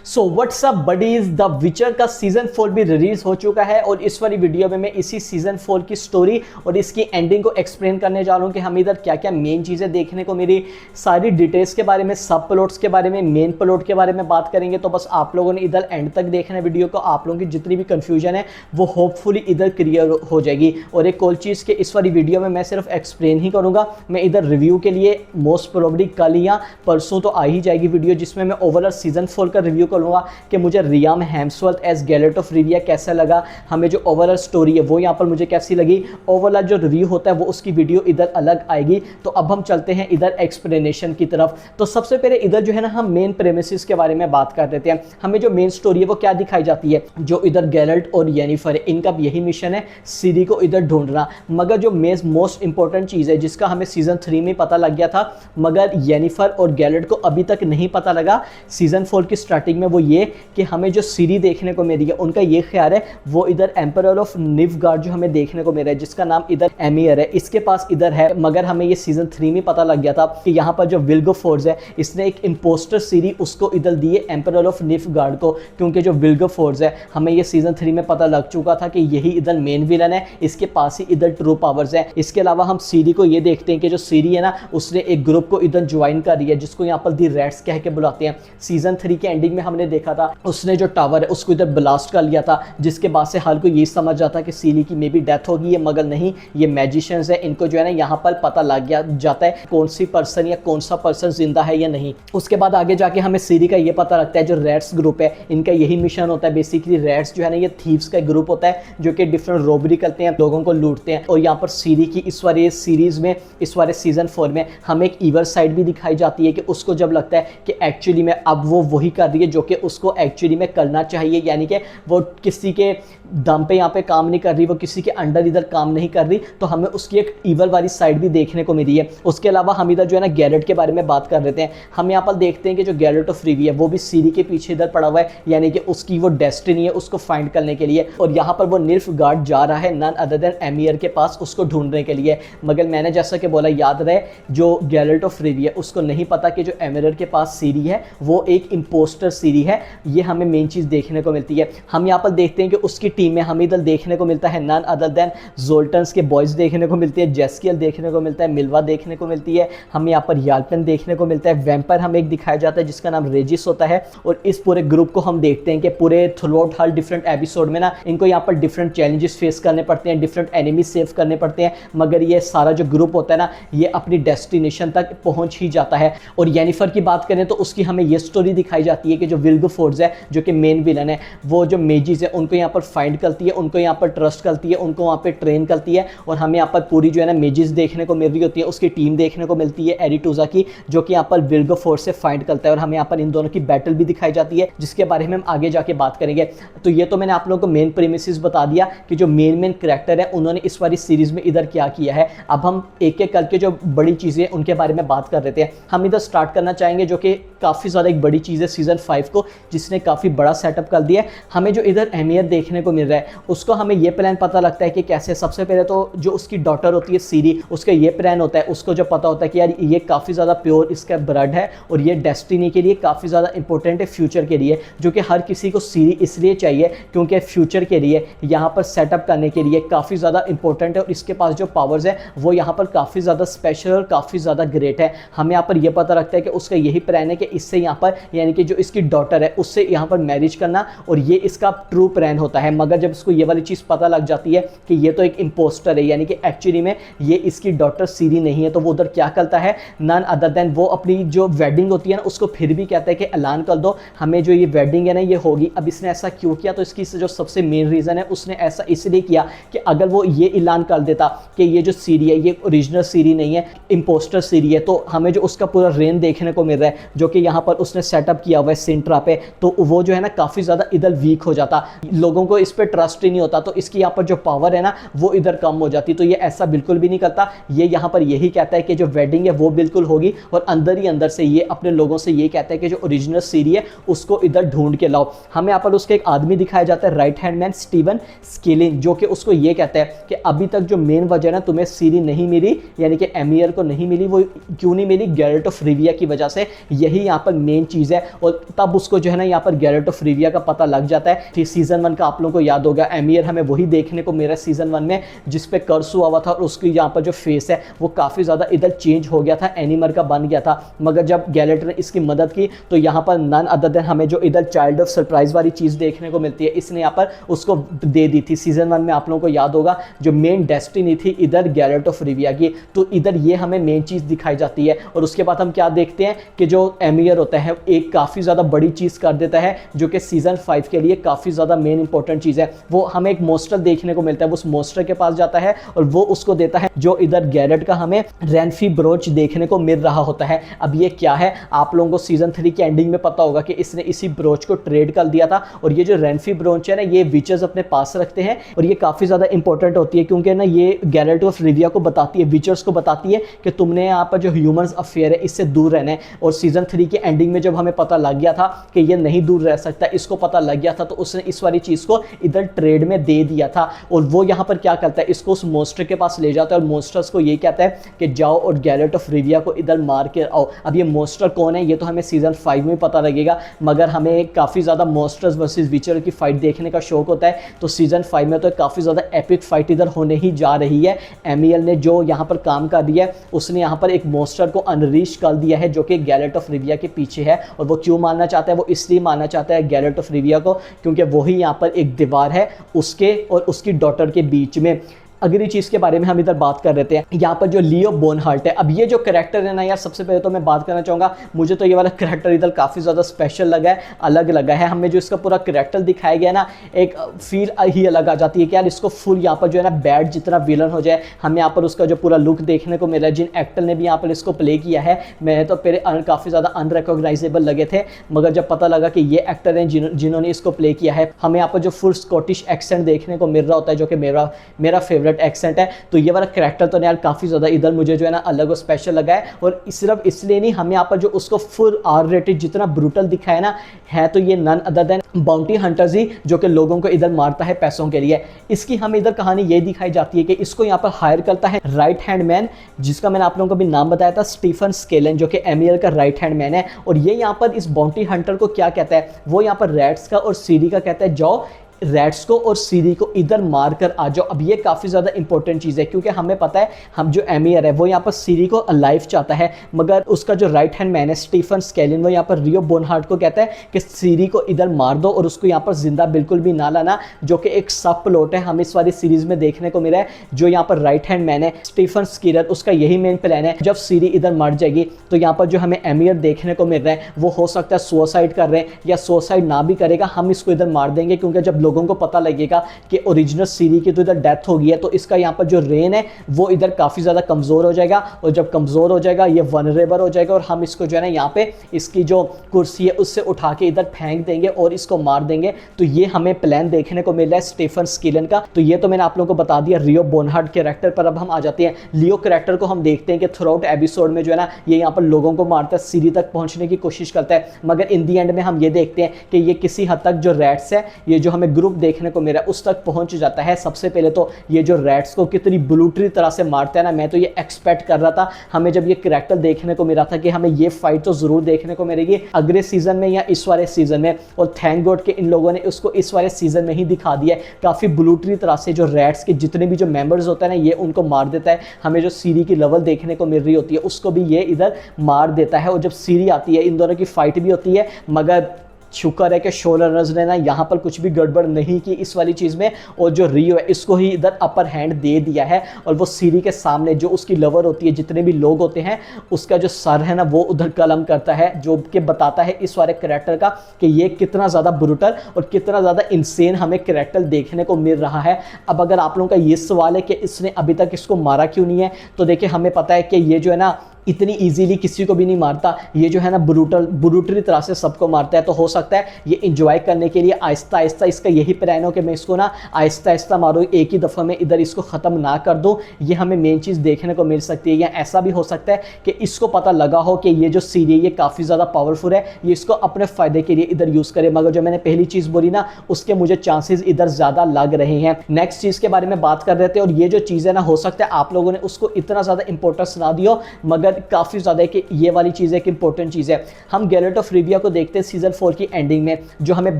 So what's up buddies, the Witcher का season 4 भी release हो चुका है और इस वाली वीडियो में मैं इसी सीजन 4 की स्टोरी और इसकी एंडिंग को एक्सप्लेन करने जा रहा हूँ कि हम इधर क्या क्या मेन चीज़ें देखने को मिली, सारी डिटेल्स के बारे में, सब प्लॉट्स के बारे में, मेन प्लॉट के बारे में बात करेंगे। तो बस आप लोगों ने इधर एंड तक देखना है वीडियो को। आप लोगों की जितनी भी कंफ्यूजन है वो होपफुली इधर क्लियर हो जाएगी। और एक और चीज़ कि इस वाली वीडियो में मैं सिर्फ एक्सप्लेन ही करूँगा, मैं इधर रिव्यू के लिए मोस्ट प्रोबेबली कल या परसों तो आ ही जाएगी वीडियो, जिसमें मैं ओवरऑल सीजन 4 का रिव्यू करूँगा कि मुझे Liam Hemsworth as Geralt of Rivia कैसा लगा, हमें जो ओवरऑल स्टोरी है वो यहाँ पर मुझे कैसी लगी। ओवरऑल जो रिव्यू होता है वो उसकी वीडियो इधर अलग आएगी। तो अब हम चलते हैं इधर एक्सप्लेनेशन की तरफ। तो सबसे पहले इधर जो है ना, हम मेन प्रेमिसेस के बारे में बात कर देते हैं। हमें जो मेन स्टोरी है वो क्या दिखाई जाती है, जो इधर गैलेट और येनिफर है, इनका यही मिशन है सीरी को इधर ढूंढना। मगर जो मोस्ट इंपॉर्टेंट चीज़ है जिसका हमें सीजन 3 में पता लग गया था मगर येनिफर और गैलेट को अभी तक नहीं पता लगा सीजन 4 की स्टार्टिंग में, वो ये कि हमें जो सीरी देखने को मिल रही है उनका ये ख्याल है वो इधर एम्परर ऑफ निवगार्ड जो हमें देखने को मिल रहा है, जिसका नाम इधर एमियर है, इसके पास इधर है। मगर हमें ये सीजन 3 में पता लग गया था कि यहाँ पर जो विल्गेफोर्स है इसने एक इंपोस्टर सीरी उसको इधर दी है एम्परर ऑफ निवगार्ड को, क्योंकि जो विल्गेफोर्स है हमें ये सीजन 3 में पता लग चुका था कि यही इधर मेन विलन है, इसके पास ही इधर ट्रू पावर्स है। इसके अलावा हम सीरी को ये देखते हैं कि जो सीरी है ना उसने एक ग्रुप को इधर ज्वाइन कर दिया जिसको यहाँ पर दी रेड्स कह के बुलाते हैं। सीजन 3 के एंडिंग में हमने देखा था उसने जो टावर है उसको इधर ब्लास्ट कर लिया था, जिसके बाद से हर कोई ये समझ जाता कि सीरी की मे बी डेथ होगी है, मगर नहीं, ये मैजिशियंस है, इनको जो है ना यहाँ पर पता लग गया जाता है कौन सी पर्सन या कौन सा पर्सन जिंदा है या नहीं। उसके बाद आगे जाके हमें सीरी का ये पता लगता है जो रेड्स ग्रुप है इनका यही मिशन होता है। बेसिकली रेड्स जो है ना ये थीव्स का ग्रुप होता है जो कि डिफरेंट रॉबरी करते हैं, लोगों को लूटते हैं। और यहाँ पर सीरी की इस वाले सीरीज में, इस वाले सीजन 4 में हमें एक ईवर साइड भी दिखाई जाती है कि उसको जब लगता है कि एक्चुअली में अब वो वही कर रही है जो कि उसको एक्चुअली में करना चाहिए, यानी कि वो किसी के दम पे यहाँ पे काम नहीं कर रही, वो किसी के अंडर इधर काम नहीं कर रही, तो हमें उसकी एक ईवल वाली साइड भी देखने को मिली है। उसके अलावा हम इधर जो है ना गैलेट के बारे में बात कर लेते हैं। हम यहाँ पर देखते हैं कि जो गैलेट ऑफ रिविया वो भी सीरी के पीछे इधर पड़ा हुआ है, यानी कि उसकी वो डेस्टिनी है उसको फाइंड करने के लिए। और यहाँ पर वो निल्फगार्ड जा रहा है नन अदर देन एमियर के पास उसको ढूंढने के लिए। मगर मैंने जैसा कि बोला, याद रहे जो गैलेट ऑफ रिविया उसको नहीं पता कि जो एमियर के पास सीरी है वो एक इम्पोस्टर सीरी है। ये हमें मेन चीज़ देखने को मिलती है। हम यहाँ पर देखते हैं कि उसकी टीम में हमें इधर देखने को मिलता है नन अदर देन जोल्टन्स के बॉयज़ देखने को मिलते हैं, जेस्कियल देखने को मिलता है, मिल्वा देखने को मिलती है, हमें यहाँ पर याल्टन देखने को मिलता है, वैम्पायर हमें एक दिखाया जाता है जिसका नाम रेजिस होता है। और इस पूरे ग्रुप को हम देखते हैं कि पूरे थ्रू आउट हर डिफरेंट एपिसोड में ना इनको यहाँ पर डिफरेंट चैलेंजेस फेस करने पड़ते हैं, डिफरेंट एनिमी सेव करने पड़ते हैं, मगर ये सारा जो ग्रुप होता है ना ये अपनी डेस्टिनेशन तक पहुँच ही जाता है। और येनिफर की बात करें तो उसकी हमें ये स्टोरी दिखाई जाती है कि जो विल्गेफोर्स है जो कि मेन विलन है, वो जो मेजिस है उनको यहाँ पर फाइंड करती है, उनको यहाँ पर ट्रस्ट करती है, उनको वहाँ पे ट्रेन करती है। और हमें यहाँ पर पूरी जो है ना मेजिस देखने को मिल रही होती है, उसकी टीम देखने को मिलती है एरिटूजा की, जो कि यहाँ पर विल्गेफोर्स से फाइंड करता है। और हमें यहाँ पर इन दोनों की बैटल भी दिखाई जाती है जिसके बारे में हम आगे जाके बात करेंगे। तो ये तो मैंने आप लोगों को मेन प्रीमिसेस बता दिया कि जो मेन कैरेक्टर है उन्होंने इस वाली सीरीज में इधर क्या किया है। अब हम एक एक करके जो बड़ी चीज़ें उनके बारे में बात कर लेते हैं। हम इधर स्टार्ट करना चाहेंगे जो कि काफ़ी ज़्यादा एक बड़ी चीज़ है सीजन 5 को, जिसने काफ़ी बड़ा सेटअप कर दिया है। हमें जो इधर एमियर देखने को मिल रहा है उसको हमें ये प्लान पता लगता है कि कैसे, सबसे पहले तो जो उसकी डॉटर होती है सीरी, उसका ये प्लान होता है, उसको जो पता होता है कि यार ये काफ़ी ज़्यादा प्योर इसका ब्लड है और ये डेस्टिनी के लिए काफ़ी ज़्यादा इंपॉर्टेंट है फ्यूचर के लिए, जो कि हर किसी को सीरी इसलिए चाहिए क्योंकि फ्यूचर के लिए यहाँ पर सेटअप करने के लिए काफ़ी ज़्यादा इंपॉर्टेंट है। और इसके पास जो पावर्स है वो यहाँ पर काफ़ी ज़्यादा स्पेशल और काफ़ी ज़्यादा ग्रेट है। हमें यहाँ पर यह पता लगता है कि उसका यही प्लान है कि इससे यहाँ पर, यानी कि जो इसकी डॉटर है उससे यहाँ पर मैरिज करना, और ये इसका ट्रू प्लान होता है। मगर जब इसको ये वाली चीज़ पता लग जाती है कि ये तो एक इम्पोस्टर है, यानी कि एक्चुअली में ये इसकी डॉटर सीरी नहीं है, तो वो उधर क्या करता है, नन अदर देन वो अपनी जो वेडिंग होती है ना उसको फिर भी कहता है कि ऐलान कर दो हमें जो ये वेडिंग है ना ये होगी। अब इसने ऐसा क्यों किया, तो इसकी जो सबसे मेन रीज़न है उसने ऐसा इसलिए किया कि अगर वो ये ऐलान कर देता कि ये जो सीरी है ये ओरिजिनल सीरी नहीं है, इम्पोस्टर सीरी है, तो हमें जो उसका पूरा रेन देखने को मिल रहा है जो कि यहाँ पर उसने सेटअप किया हुआ है सिंट्रा पे, तो वो जो है ना काफ़ी ज़्यादा इधर वीक हो जाता, लोगों को इस पर ट्रस्ट ही नहीं होता, तो इसकी यहाँ पर जो पावर है ना वो इधर कम हो जाती। तो ये ऐसा बिल्कुल भी नहीं करता, ये यहाँ पर यही कहता है कि जो वेडिंग है वो बिल्कुल होगी, और अंदर ही अंदर से ये अपने लोगों से ये कहता है कि जो ओरिजिनल सीरी है उसको इधर ढूंढ के लाओ। हमें यहाँ पर उसका एक आदमी दिखाया जाता है, राइट हैंड मैन स्टीवन स्किलिन, जो कि उसको ये कहता है कि अभी तक जो मेन वजह ना तुम्हें सीरी नहीं मिली, यानी कि एमियर को नहीं मिली, वो क्यों नहीं मिली, गैलेट ऑफ रिविया की वजह से, यही यहाँ पर मेन चीज़ है। और तब तब उसको जो है ना यहाँ पर गैरेट ऑफ रिविया का पता लग जाता है। फिर सीजन 1 का आप लोगों को याद होगा, एमियर हमें वही देखने को मेरा सीजन 1 में जिस पे कर्स हुआ था, और उसकी यहाँ पर जो फेस है वो काफ़ी ज़्यादा इधर चेंज हो गया था, एनिमर का बन गया था। मगर जब गैरेट ने इसकी मदद की तो यहाँ पर नन अदर देन हमें जो इधर चाइल्ड ऑफ सरप्राइज वाली चीज़ देखने को मिलती है, इसने यहाँ पर उसको दे दी थी। सीजन 1 में आप लोगों को याद होगा जो मेन डेस्टिनी थी इधर गैरेट ऑफ रिविया की, तो इधर ये हमें मेन चीज़ दिखाई जाती है। और उसके बाद हम क्या देखते हैं कि जो एमियर होता है एक काफ़ी ज़्यादा बड़ी चीज़ कर देता है, जो कि सीजन 5 के लिए काफ़ी ज़्यादा मेन इंपॉर्टेंट चीज़ है। वो हमें एक मोस्टर देखने को मिलता है, वो उस मोस्टर के पास जाता है और वो उसको देता है जो इधर गैरेट का हमें रेनफी ब्रोच देखने को मिल रहा होता है। अब ये क्या है, आप लोगों को सीजन 3 की एंडिंग में पता होगा कि इसने इसी ब्रोच को ट्रेड कर दिया था। और ये जो रेनफी ब्रोच है ना, ये विचर्स अपने पास रखते हैं और ये काफ़ी ज़्यादा इंपॉर्टेंट होती है, क्योंकि ना ये गैरेट ऑफ रिविया को बताती है, विचर्स को बताती है कि तुमने यहाँ पर जो ह्यूमंस अफेयर है इससे दूर रहना है। और सीजन 3 की एंडिंग में जब हमें पता लग गया था कि ये नहीं दूर रह सकता, इसको पता लग गया था, तो उसने इस वाली चीज़ को इधर ट्रेड में दे दिया था। और वो यहाँ पर क्या करता है, इसको उस मोस्टर के पास ले जाता है और मोस्टर्स को ये कहता है कि जाओ और गैरेट ऑफ रिविया को इधर मार के आओ। अब ये मोस्टर कौन है ये तो हमें सीजन 5 में पता लगेगा, मगर हमें काफ़ी ज़्यादा मोस्टर्स वर्सेस विचर की फाइट देखने का शौक होता है। तो सीजन 5 में तो काफ़ी ज़्यादा एपिक फाइट इधर होने ही जा रही है। एमियल ने जो यहाँ पर काम कर दिया है, उसने यहाँ पर एक मोस्टर को अनरीश कर दिया है जो कि गैरेट ऑफ रिविया के पीछे है। और वो क्यों मारना चाहता है, वो इसलिए मारना चाहता है गैरेट ऑफ रिविया को क्योंकि वही यहाँ पर एक दीवार है उसके और उसकी डॉटर के बीच में। अगली चीज़ के बारे में हम इधर बात कर रहे हैं, यहाँ पर जो लियो बोनहार्ट है। अब ये जो करैक्टर है ना यार, सबसे पहले तो मैं बात करना चाहूँगा, मुझे तो ये वाला करैक्टर इधर काफ़ी ज़्यादा स्पेशल लगा है, अलग लगा है। हमें जो इसका पूरा करैक्टर दिखाया गया ना, एक फील ही अलग आ जाती है कि यार इसको फुल यहाँ पर जो है ना बैड जितना विलन हो जाए। हमें यहाँ पर उसका जो पूरा लुक देखने को मिला है, जिन एक्टर ने भी यहाँ पर इसको प्ले किया है, मैं तो पहले काफ़ी ज़्यादा अनरिकॉग्नाइजेबल लगे थे, मगर जब पता लगा कि ये एक्टर हैं जिन्होंने इसको प्ले किया है, हमें यहाँ पर जो फुल स्कॉटिश एक्सेंट देखने को मिल रहा होता है, जो कि मेरा फेवरेट एक्सेंट है। तो ये वाला करैक्टर तो यार काफ़ी ज़्यादा इधर मुझे जो है ना अलग और स्पेशल लगा है। और सिर्फ इसलिए नहीं, हमें यहाँ पर जो उसको फुल आर रेटेड जितना ब्रूटल दिखाया ना है, तो ये none other than bounty hunters ही, जो कि लोगों को इधर मारता है पैसों के लिए। इसकी हमें इधर कहानी ये दिखाई जाती है कि इसको यहाँ पर हायर करता है राइट हैंड मैन, जिसका मैंने आप लोगों को भी नाम बताया था, स्टीफन स्केलन, जो कि एमियल का राइट हैंड मैन है। और ये यहाँ पर इस बाउंटी हंटर को क्या कहता है, वो यहाँ पर रैट्स का और सीरी का कहता है जाओ रैट्स को और सीरी को इधर मार कर आ जाओ। अब ये काफ़ी ज़्यादा इंपॉर्टेंट चीज़ है, क्योंकि हमें पता है हम जो एमियर है वो यहाँ पर सीरी को अलाइव चाहता है, मगर उसका जो राइट हैंड मैन है स्टीफन स्केलिन, वो यहाँ पर रियो बोनहार्ट को कहता है कि सीरी को इधर मार दो और उसको यहाँ पर जिंदा बिल्कुल भी ना लाना, जो कि एक सब प्लॉट है हम इस वाली सीरीज में देखने को मिला है। जो यहाँ पर राइट हैंड मैन है स्टीफन स्कीरर, उसका यही मेन प्लान है, जब सीरी इधर मर जाएगी तो यहाँ पर जो हमें एमियर देखने को मिल रहा है वो हो सकता है सुसाइड कर रहे हैं, या सुसाइड ना भी करेगा, हम इसको इधर मार देंगे, क्योंकि जब लोगों को पता लगेगा कि ओरिजिनल सीरी की तो इधर डेथ हो गई है, तो इसका यहाँ पर जो रेन है वो इधर काफ़ी ज़्यादा कमज़ोर हो जाएगा। और जब कमज़ोर हो जाएगा ये वनरेबल हो जाएगा, और हम इसको जो है ना यहाँ पे इसकी जो कुर्सी है उससे उठा के इधर फेंक देंगे और इसको मार देंगे। तो ये हमें प्लान देखने को मिल रहा है स्टीफन स्किलन का। तो ये तो मैंने आप लोगों को बता दिया रियो बोनहार्ट कैरेक्टर पर। अब हम आ जाते हैं लियो कैरेक्टर को। हम देखते हैं कि थ्रू आउट एपिसोड में जो है ना ये यहाँ पर लोगों को मारता है, सीरी तक पहुँचने की कोशिश करता है, मगर इन दी एंड में हम ये देखते हैं कि ये किसी हद तक जो रैट्स है, ये जो हमें ग्रुप देखने को मेरा उस तक पहुंच जाता है। सबसे पहले तो ये जो रैट्स को कितनी ब्रूटली तरह से मारता है ना, मैं तो ये एक्सपेक्ट कर रहा था, हमें जब ये करैक्टर देखने को मिला था कि हमें ये फाइट तो जरूर देखने को मिलेगी अगले सीजन में या इस वाले सीजन में, और थैंक गॉड कि इन लोगों ने उसको इस वाले सीजन में ही दिखा दिया है। काफी ब्रूटली तरह से जो रैट्स के जितने भी जो मेंबर्स होते हैं ना, ये उनको मार देता है। हमें जो सीरी की लेवल देखने को मिल रही होती है उसको भी ये इधर मार देता है। और जब सीरी आती है इन दोनों की फाइट भी होती है, मगर शुक्र है कि शो रनर्स ने ना यहाँ पर कुछ भी गड़बड़ नहीं की इस वाली चीज़ में, और जो रियो है इसको ही इधर अपर हैंड दे दिया है। और वो सीरी के सामने जो उसकी लवर होती है, जितने भी लोग होते हैं, उसका जो सर है ना वो उधर कलम करता है, जो कि बताता है इस वाले कैरेक्टर का कि ये कितना ज़्यादा ब्रूटल और कितना ज़्यादा इंसेन हमें कैरेक्टर देखने को मिल रहा है। अब अगर आप लोगों का ये सवाल है कि इसने अभी तक इसको मारा क्यों नहीं है, तो देखिए हमें पता है कि ये जो है ना इतनी इजीली किसी को भी नहीं मारता, ये जो है ना ब्रूटली तरह से सबको मारता है। तो हो सकता है ये इंजॉय करने के लिए आहिस्ता आहिस्ता इसका यही प्लान हो कि मैं इसको ना आहिस्ता आहिस्ता मारूँ, एक ही दफ़ा में इधर इसको ख़त्म ना कर दूँ। ये हमें मेन चीज़ देखने को मिल सकती है। या ऐसा भी हो सकता है कि इसको पता लगा हो कि ये जो सीरी ये काफ़ी ज़्यादा पावरफुल है, ये इसको अपने फ़ायदे के लिए इधर यूज़ करे। मगर जो मैंने पहली चीज़ बोली ना, उसके मुझे चांसेस इधर ज़्यादा लग रहे हैं। नेक्स्ट चीज़ के बारे में बात कर रहे थे, और ये जो चीज़ है ना, हो सकता है आप लोगों ने उसको इतना ज़्यादा इंपॉर्टेंस ना दियो, मगर मगर काफ़ी ज़्यादा कि ये वाली चीज़ एक इंपॉर्टेंट चीज़ है। हम गैलेट ऑफ रिविया को देखते हैं सीज़न 4 की एंडिंग में, जो हमें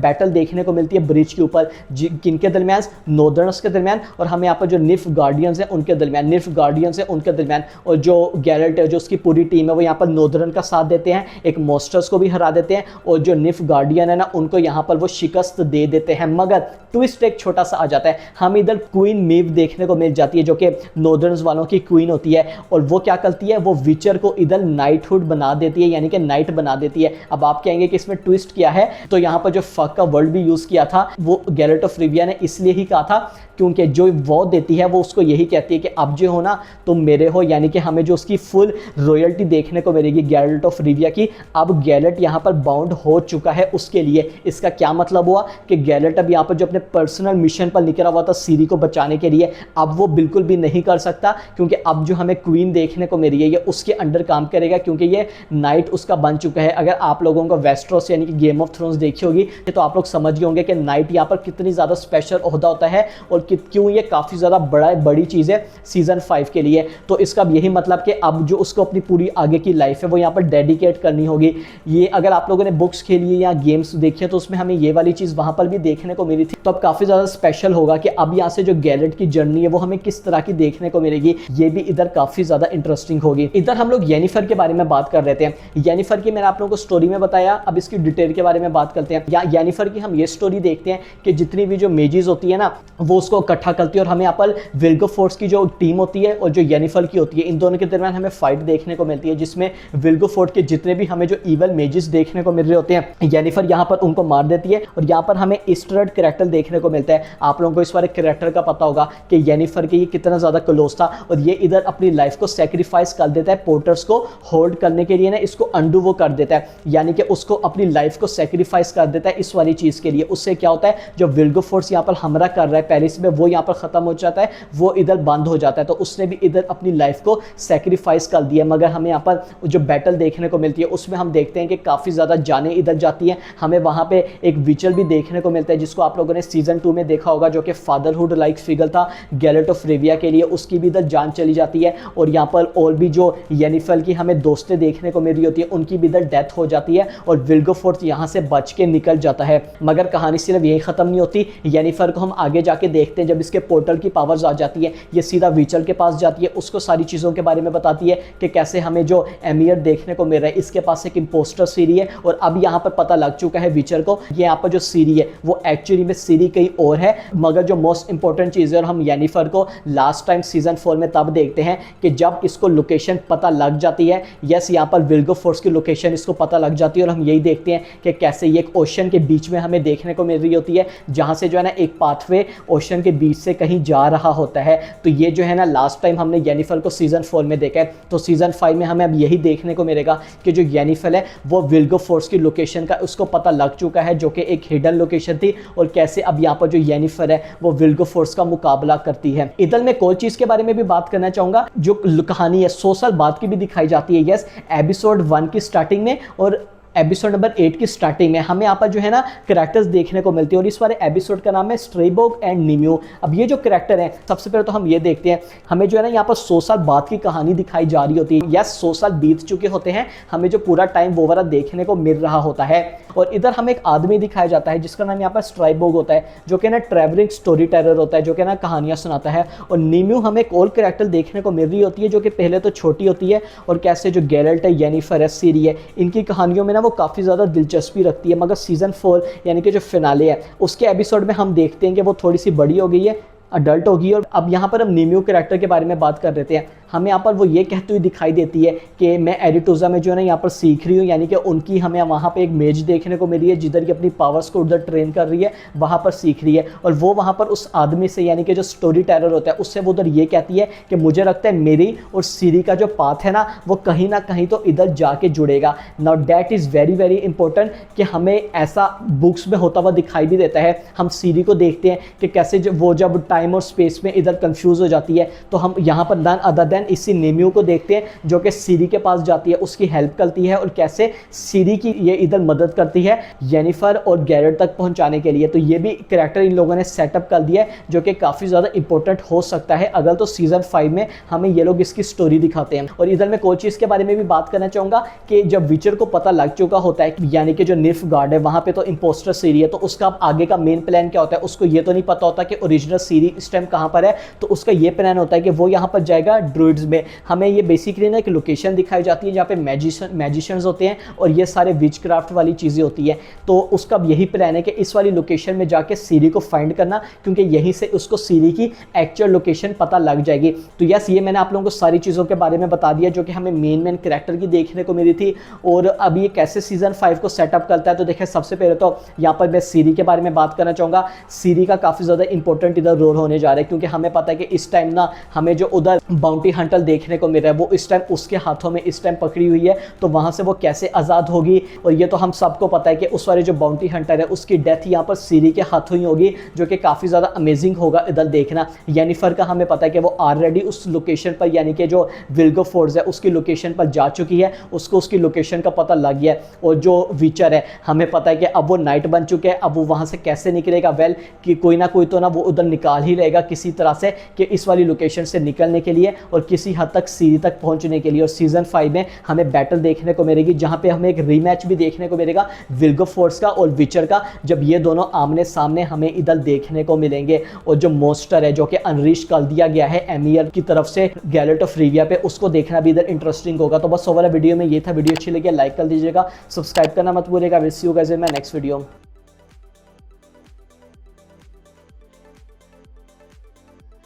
बैटल देखने को मिलती है ब्रिज के ऊपर, किनके दरमियान, नॉर्दर्नर्स के दरमियान, और हमें यहाँ पर जो निफ गार्डियंस है उनके दरमियान, और जो गैलेट है, जो उसकी पूरी टीम है, वो यहाँ पर नॉर्दर्न का साथ देते हैं, एक मॉन्स्टर्स को भी हरा देते हैं, और जो निफ गार्डियन है ना, उनको यहाँ पर वो शिकस्त दे देते हैं। मगर ट्विस्ट एक छोटा सा आ जाता है, हम इधर क्वीन मेव देखने को मिल जाती है, जो कि नॉर्दर्न्स वालों की क्वीन होती है, और वो क्या करती है, वो विचर को इधर नाइटहुड बना देती है, यानी कि नाइट बना देती है। अब आप कहेंगे कि इसमें ट्विस्ट क्या है, तो यहाँ पर जो फक का वर्ड भी यूज किया था वो गैलेट ऑफ रिविया ने इसलिए ही कहा था क्योंकि जो वो देती है वो उसको यही कहती है कि अब जो हो ना तुम मेरे हो, यानी कि हमें जो उसकी फुल रॉयल्टी देखने को मिलेगी गैलेट ऑफ रिविया की। अब गैलेट यहाँ पर बाउंड हो चुका है उसके लिए। इसका क्या मतलब हुआ कि गैलेट अब यहाँ पर जो अपने पर्सनल मिशन पर निकला हुआ था सीरी को बचाने के लिए, अब वो बिल्कुल भी नहीं कर सकता, क्योंकि अब जो हमें क्वीन देखने को मिल रही है ये उसके अंडर काम करेगा, क्योंकि ये नाइट उसका बन चुका है। अगर आप लोगों को वेस्ट्रोस यानी कि गेम ऑफ थ्रोन्स देखी होगी तो आप लोग समझ गए होंगे कि नाइट यहाँ पर कितनी ज़्यादा स्पेशल ओहदा होता है और क्यों ये काफ़ी ज़्यादा बड़ी चीज़ है सीजन 5 के लिए। तो इसका यही मतलब कि अब जो उसको अपनी पूरी आगे की लाइफ है वो यहाँ पर डेडिकेट करनी होगी। ये अगर आप लोगों ने बुक्स खेली है या गेम्स देखी है तो उसमें हमें ये वाली चीज़ वहाँ पर भी देखने को मिली थी। तो अब काफ़ी ज़्यादा स्पेशल होगा कि अब यहाँ से जो गैलेट की जर्नी है वो हमें किस तरह की देखने को मिलेगी, ये भी इधर काफ़ी ज़्यादा इंटरेस्टिंग होगी। इधर हम लोग येनिफर के बारे में बात कर रहे थे। येनिफर की मैंने आप लोगों को स्टोरी में बताया, अब इसकी डिटेल के बारे में बात करते हैं। या येनिफर की हम ये स्टोरी देखते हैं कि जितनी भी जो मेजिस होती है ना वो उसको इकट्ठा करती है, और हमें यहाँ पर विल्गोफोर्स की जो टीम होती है और जो येनिफर की होती है, इन दोनों के दरमियान हमें फाइट देखने को मिलती है, जिसमें विल्गोफोर्स के जितने भी हमें जो इवल मेजिस देखने को मिल रहे होते हैं येनिफर यहाँ पर उनको मार देती है। और यहाँ पर हमें इस्टर्ड कैरेक्टर देखने को मिलता है। आप लोगों को इस बारे कैरेक्टर का पता होगा कि येनिफर के ये कितना ज़्यादा क्लोज था, और ये इधर अपनी लाइफ को सेक्रीफाइस कर देता है पोर्टर्स को होल्ड करने के लिए ना, इसको अंडू वो कर देता है, यानी कि उसको अपनी लाइफ को सेक्रीफाइस कर देता है इस वाली चीज़ के लिए। उससे क्या होता है, जो विल्गोफोर्स यहाँ पर हमला कर रहा है पेरिस में वो यहाँ पर ख़त्म हो जाता है, वो इधर बंद हो जाता है। तो उसने भी इधर अपनी लाइफ को सेक्रीफाइस कर दिया। मगर हमें यहाँ पर जो बैटल देखने को मिलती है उसमें हम देखते हैं कि काफ़ी ज़्यादा जाने इधर जाती हैं। हमें वहाँ पे एक विचर भी देखने को मिलता है जिसको आप लोगों ने सीजन 2 में देखा होगा, जो कि फादरहुड लाइक फिगर था गैलेट ऑफ रिविया के लिए, उसकी भी इधर जान चली जाती है। और यहाँ पर और भी जो येनिफर की हमें दोस्तें देखने को मिल रही होती है उनकी भी इधर डेथ हो जाती है, और विल्गोफोर्स यहाँ से बच के निकल जाता है। मगर कहानी सिर्फ यही ख़त्म नहीं होती। येनिफर को हम आगे जाके देखते हैं, जब इसके पोर्टल की पावर्स आ जाती है ये सीधा विचर के पास जाती है, उसको सारी चीज़ों के बारे में बताती है कि कैसे हमें जो एमियर देखने को मिल रहा है इसके पास एक इंपोस्टर सीरी है। और अब यहाँ पर पता लग चुका है विचर को ये यहाँ पर जो सीरी है वो एक्चुअली में सीरी कहीं और है। मगर जो मोस्ट इंपॉर्टेंट चीज़ है, और हम येनिफर को लास्ट टाइम सीजन 4 में तब देखते हैं कि जब इसको लोकेशन पता लग जाती है। यस, यहाँ पर विल्गोफोर्स की लोकेशन इसको पता लग जाती है, और हम यही देखते हैं कि कैसे ये एक ओशन के बीच में हमें देखने को मिल रही होती है, जहाँ से जो है ना एक पाथवे ओशन के बीच से कहीं जा रहा होता है। तो ये जो है ना लास्ट टाइम हमने येनिफर को सीजन 4 में देखा है, तो सीजन 5 में हमें अब यही देखने को मिलेगा कि जो येनिफर है वो विल्गोफोर्स की लोकेशन का उसको पता लग चुका है, जो कि एक हिडन लोकेशन थी, और कैसे अब यहाँ पर जो येनिफर है वो विल्गोफोर्स का मुकाबला करती है। इधर मैं कोई चीज़ के बारे में भी बात करना चाहूँगा, जो कहानी है 100 साल बाद की भी दिखाई जाती है। यस, एपिसोड 1 की स्टार्टिंग में और एपिसोड नंबर 8 की स्टार्टिंग में हमें यहाँ पर जो है ना कैरेक्टर्स देखने को मिलते हैं, और इस वाले एपिसोड का नाम है स्ट्रेबोग एंड निम्यू। अब ये जो कैरेक्टर है, सबसे पहले तो हम ये देखते हैं, हमें जो है ना यहाँ पर 100 साल बाद की कहानी दिखाई जा रही होती है। यस, 100 साल बीत चुके होते हैं, हमें जो पूरा टाइम वो वाला देखने को मिल रहा होता है। और इधर हमें एक आदमी दिखाया जाता है जिसका नाम यहाँ पर स्ट्राइबोग होता है, जो कि ना ट्रैवलिंग स्टोरी टेलर होता है, जो कि ना कहानियाँ सुनाता है। और निम्यू हमें एक और कैरेक्टर देखने को मिल रही होती है, जो कि पहले तो छोटी होती है, और कैसे जो गैलेट है, येनिफर है, सीरी है, इनकी कहानियों में ना वो काफ़ी ज़्यादा दिलचस्पी रखती है। मगर सीजन 4 यानी कि जो फिनाले है उसके एपिसोड में हम देखते हैं कि वो थोड़ी सी बड़ी हो गई है, अडल्ट होगी। और अब यहाँ पर हम निम्यू कैरेक्टर के बारे में बात कर रहे थे। हमें यहाँ पर वो ये कहती हुई दिखाई देती है कि मैं एडिटोजा में जो है ना यहाँ पर सीख रही हूँ, यानी कि उनकी हमें वहाँ पे एक मेज देखने को मिली है जिधर की अपनी पावर्स को उधर ट्रेन कर रही है, वहाँ पर सीख रही है। और वो वहाँ पर उस आदमी से, यानी कि जो स्टोरी टेलर होता है, उससे वो उधर ये कहती है कि मुझे लगता है मेरी और सीरी का जो पाथ है ना वो कहीं ना कहीं तो इधर जाके जुड़ेगा। Now that is very very important कि हमें ऐसा बुक्स में होता हुआ दिखाई भी देता है। हम सीरी को देखते हैं कि कैसे वो जब टाइम टाइम और स्पेस में इधर कंफ्यूज हो जाती है। तो हम यहाँ पर नन अदर देन इसी नेमियो को देखते हैं जो कि सीरी के पास जाती है, उसकी हेल्प करती है और कैसे सीरी की ये इधर मदद करती है येनिफर और गैरेट तक पहुंचाने के लिए। तो ये भी कैरेक्टर इन लोगों ने सेटअप कर दिया है जो कि काफ़ी ज़्यादा इंपॉर्टेंट हो सकता है अगर तो सीजन 5 में हमें ये लोग इसकी स्टोरी दिखाते हैं। और इधर मैं कोई चीज़ के बारे में भी बात करना चाहूँगा कि जब विचर को पता लग चुका होता है यानी कि जो निफ गार्ड है वहाँ पे तो इंपोस्टर सीरी है, तो उसका आगे का मेन प्लान क्या होता है, उसको ये तो नहीं पता होता कि ओरिजिनल सीरी इस टाइम कहाँ पर है। तो उसका ये प्लान होता है कि वो यहाँ पर जाएगा ड्रूइड्स में। हमें ये बेसिकली ना एक लोकेशन दिखाई जाती है जहाँ पे मैजिशियंस होते हैं और ये सारे विच क्राफ्ट वाली चीज़ें होती है। तो उसका यही प्लान है कि इस वाली लोकेशन में जाके सीरी को फाइंड करना, क्योंकि यहीं से उसको सीरी की एक्चुअल लोकेशन पता लग जाएगी। तो यस, ये मैंने आप लोगों को सारी चीज़ों के बारे में बता दिया जो कि हमें मेन कैरेक्टर की देखने को मिली थी। और अब ये कैसे सीजन 5 को सेटअप करता है, तो देखिए सबसे पहले तो यहाँ पर मैं सीरी के बारे में बात करना चाहूँगा। सीरी का काफ़ी ज़्यादा इंपॉर्टेंट इधर रोल होने जा रहा है, क्योंकि हमें पता है कि इस टाइम ना हमें जो उधर बाउंटी हंटर देखने को मिल रहा है वो इस टाइम उसके हाथों में इस टाइम पकड़ी हुई है। तो वहाँ से वो कैसे आज़ाद होगी, और ये तो हम सबको पता है कि उस वाले जो बाउंटी हंटर है उसकी डेथ यहाँ पर सीरी के हाथों ही होगी, जो कि काफ़ी ज़्यादा अमेजिंग होगा इधर देखना। येनिफर का हमें पता है कि वो ऑलरेडी उस लोकेशन पर यानी कि जो विल्गेफोर्ड्स है उसकी लोकेशन पर जा चुकी है, उसको उसकी लोकेशन का पता लग गया है। और जो विचर है हमें पता है कि अब वो नाइट बन चुके हैं, अब वो वहाँ से कैसे निकलेगा, वेल कि कोई ना कोई तो ना वो उधर निकाल ही लेगा किसी तरह से कि इस वाली लोकेशन से निकलने के लिए और किसी हद तक सीरी तक पहुँचने के लिए। और सीजन 5 में हमें बैटल देखने को मिलेगी जहाँ पे हमें एक रीमैच भी देखने को मिलेगा विल्गेफोर्ड्स का और विचर का, जब ये दोनों आमने सामने हमें इधर देखने को मिलेंगे। और जो मोस्टर है जो कि अनरीश कर दिया गया है एमियर की तरफ से गैलेट ऑफ रिविया पे, उसको देखना भी इधर इंटरेस्टिंग होगा। तो बस ओवरऑल वीडियो में ये था। वीडियो अच्छी लगी लाइक कर दीजिएगा, सब्सक्राइब करना मत भूलिएगा। Will see you guys in my next video.